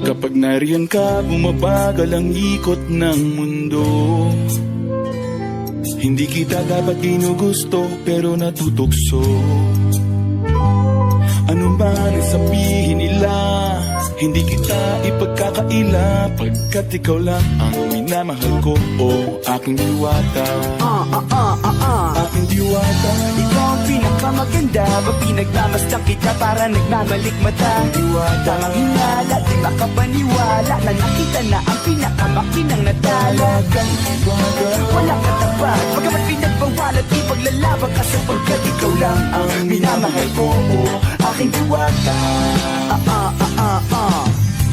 Kapag nariyan ka, bumabagal ang ikot ng mundo. Hindi kita dapat ginugusto, pero natutukso. Ano man ang sabihin nila, hindi kita ipagkakaila, pagkat ikaw lang ang minamahal ko, o aking diwata. Aking diwata. Ikaw ang pinakamaganda, pag pinagmamasdan kita para nagmamalik mata. Diwata. Tamang hinala, di makapaniwala na nakita na ang pinakamakinang natala. Diwata. Walang katapat, pagkamat pinagbawalan, di paglalaban ka sapagkat ikaw lang ang minamahal ko, o aking diwata.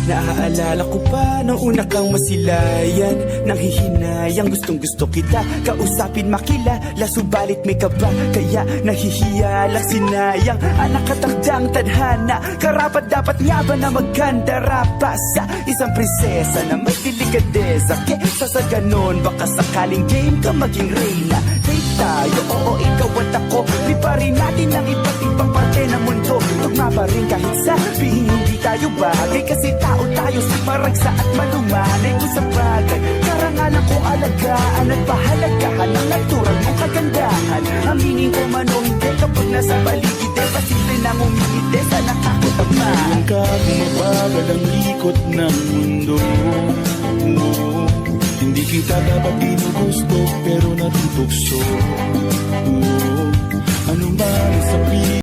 Naaalala ko pa nung una kang masilayan, nang hihinayang gustong gusto kita kausapin, makilala, subalit may kaba, kaya nahihiya lang, sinayang ang nakatakdang tadhana. Karapat dapat nga ba na magkandara pa sa isang prinsesa na may delikadesa? Kesa sa ganon, baka sakaling game ka maging reyna. Date tayo, oo, ikaw at ako, liparin natin ang iba't ibang parte ng mundo. Tugma pa rin kahit sabihin hindi tayo bagay, kasi tao tayo sa maragsa at malumanay. Kung sa bagay, karangalan ko alagaan at pahalagahan ang natural mong kagandahan. Aminin ko man o hindi, kapag nasa paligid pasimple nang umingiti sa nakakutama. Nariyan ka, bumabagal ang ikot ng mundo. Hindi kita dapat ginugusto, pero natutukso. Ano man ang sabihin